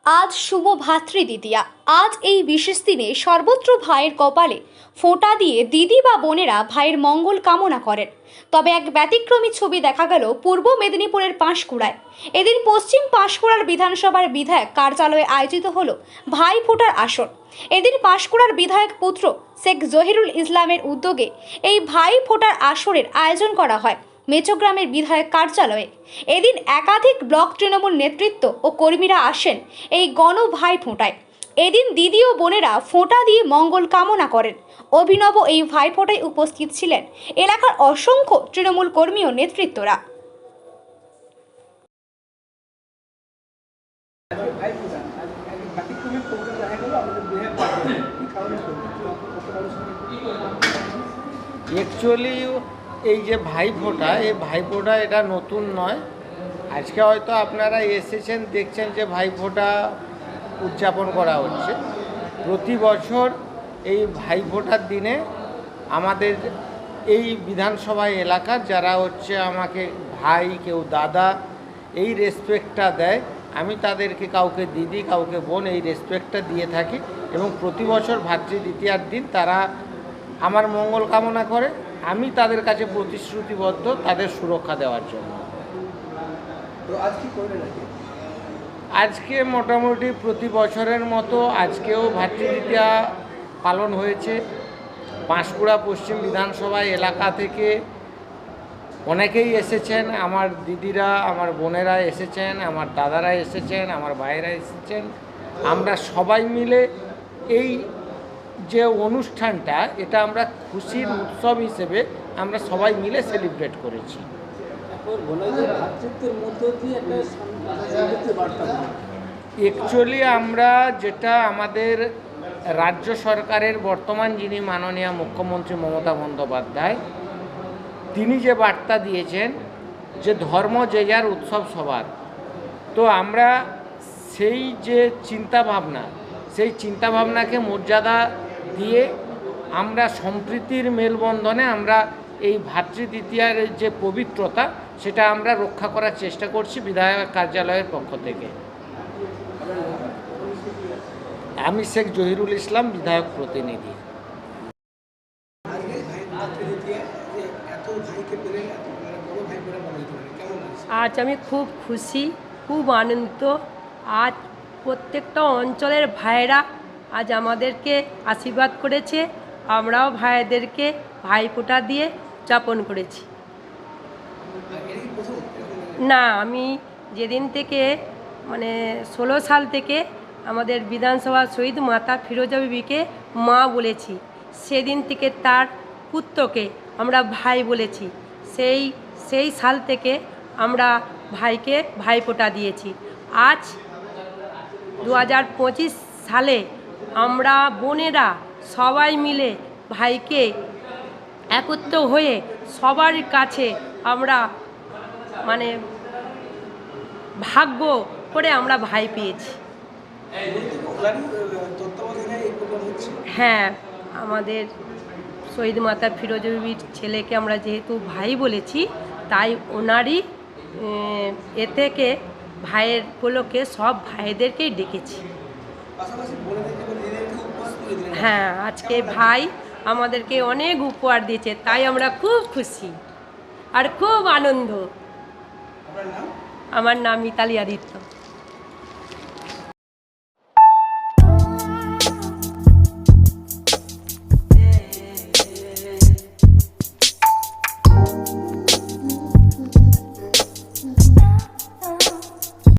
আজ শুভ ভাতৃদ্বিতীয়া। আজ এই বিশেষ দিনে সর্বত্র ভাইয়ের কপালে ফোঁটা দিয়ে দিদি বা বোনেরা ভাইয়ের মঙ্গল কামনা করেন। তবে এক ব্যতিক্রমী ছবি দেখা গেল পূর্ব মেদিনীপুরের পাঁশকুড়ায়। এদিন পশ্চিম পাঁশকুড়ার বিধানসভার বিধায়ক কার্যালয়ে আয়োজিত হলো ভাই ফোঁটার আসর। এদিন পাঁশকুড়ার বিধায়ক পুত্র শেখ জহিরুল ইসলামের উদ্যোগে এই ভাই ফোঁটার আসরের আয়োজন করা হয় মেচগ্রামের বিধায়ক কার্যালয়ে। এদিন একাধিক ব্লক তৃণমূল নেতৃত্ব ও কর্মীরা আসেন এই গণ ভাই ফোঁটায়। এদিন দিদি ও বোনেরা ফোঁটা দিয়ে মঙ্গল কামনা করেন। অভিনব এই ভাই ফোঁটায় উপস্থিত ছিলেন এলাকার অসংখ্য তৃণমূল কর্মী ও নেতৃত্বরা। অ্যাকচুয়ালি এই যে ভাইফোঁটা, এই ভাইফোঁটা এটা নতুন নয়। আজকে হয়তো আপনারা এসেছেন, দেখছেন যে ভাইফোঁটা উদযাপন করা হচ্ছে। প্রতি বছর এই ভাইফোঁটার দিনে আমাদের এই বিধানসভা এলাকার যারা হচ্ছে আমাকে ভাই, কেউ দাদা, এই রেসপেক্টটা দেয়, আমি তাদেরকে কাউকে দিদি, কাউকে বোন, এই রেসপেক্টটা দিয়ে থাকি। এবং প্রতি বছর ভাতৃদ্বিতীয়ার দিন তারা আমার মঙ্গল কামনা করে। আমি তাদের কাছে প্রতিশ্রুতিবদ্ধ তাদের সুরক্ষা দেওয়ার জন্য। আজকে মোটামুটি প্রতি বছরের মতো আজকেও ভাতৃদ্বিতীয়া পালন হয়েছে। পাঁশকুড়া পশ্চিম বিধানসভা এলাকা থেকে অনেকেই এসেছেন, আমার দিদিরা, আমার বোনেরা এসেছেন, আমার দাদারা এসেছেন, আমার ভাইয়েরা এসেছেন। আমরা সবাই মিলে এই যে অনুষ্ঠানটা, এটা আমরা খুশির উৎসব হিসেবে আমরা সবাই মিলে সেলিব্রেট করেছি। অ্যাকচুয়ালি আমরা যেটা আমাদের রাজ্য সরকারের বর্তমান যিনি মাননীয় মুখ্যমন্ত্রী মমতা বন্দ্যোপাধ্যায়, তিনি যে বার্তা দিয়েছেন যে ধর্ম যে যার, উৎসব সবার, তো আমরা সেই যে চিন্তাভাবনা, সেই চিন্তাভাবনাকে মর্যাদা দিয়ে আমরা সম্প্রীতির মেলবন্ধনে আমরা এই ভাতৃদ্বিতীয়ার যে পবিত্রতা, সেটা আমরা রক্ষা করার চেষ্টা করছি বিধায়ক কার্যালয়ের পক্ষ থেকে। আমি শেখ জহিরুল ইসলাম, বিধায়ক প্রতিনিধি। আজ আমি খুব খুশি, খুব আনন্দিত। আজ প্রত্যেকটা অঞ্চলের ভাইয়েরা আজ আমাদেরকে আশীর্বাদ করেছে, আমরাও ভাইদেরকে ভাইফোঁটা দিয়ে উদযাপন করেছি। না, আমি যেদিন থেকে 16 সাল থেকে আমাদের বিধানসভা শহীদ মাতা ফিরোজা বিবিকে মা বলেছি, সেদিন থেকে তার পুত্রকে আমরা ভাই বলেছি। সেই সাল থেকে আমরা ভাইকে ভাইফোঁটা দিয়েছি। আজ 2025 সালে আমরা বোনেরা সবাই মিলে ভাইকে একত্র হয়ে সবার কাছে আমরা ভাগ্য করে আমরা ভাই পেয়েছি। হ্যাঁ, আমাদের শহীদ মাতা ফিরোজা বিবির ছেলেকে আমরা যেহেতু ভাই বলেছি, তাই ওনারই এ থেকে ভাইয়ের উপলক্ষে সব ভাইদেরকেই ডেকেছি। হ্যাঁ, আজকে ভাই আমাদেরকে অনেক উপহার দিয়েছে, তাই আমরা খুব খুশি আর খুব আনন্দ। আমার নাম মিতালি আদিত্য।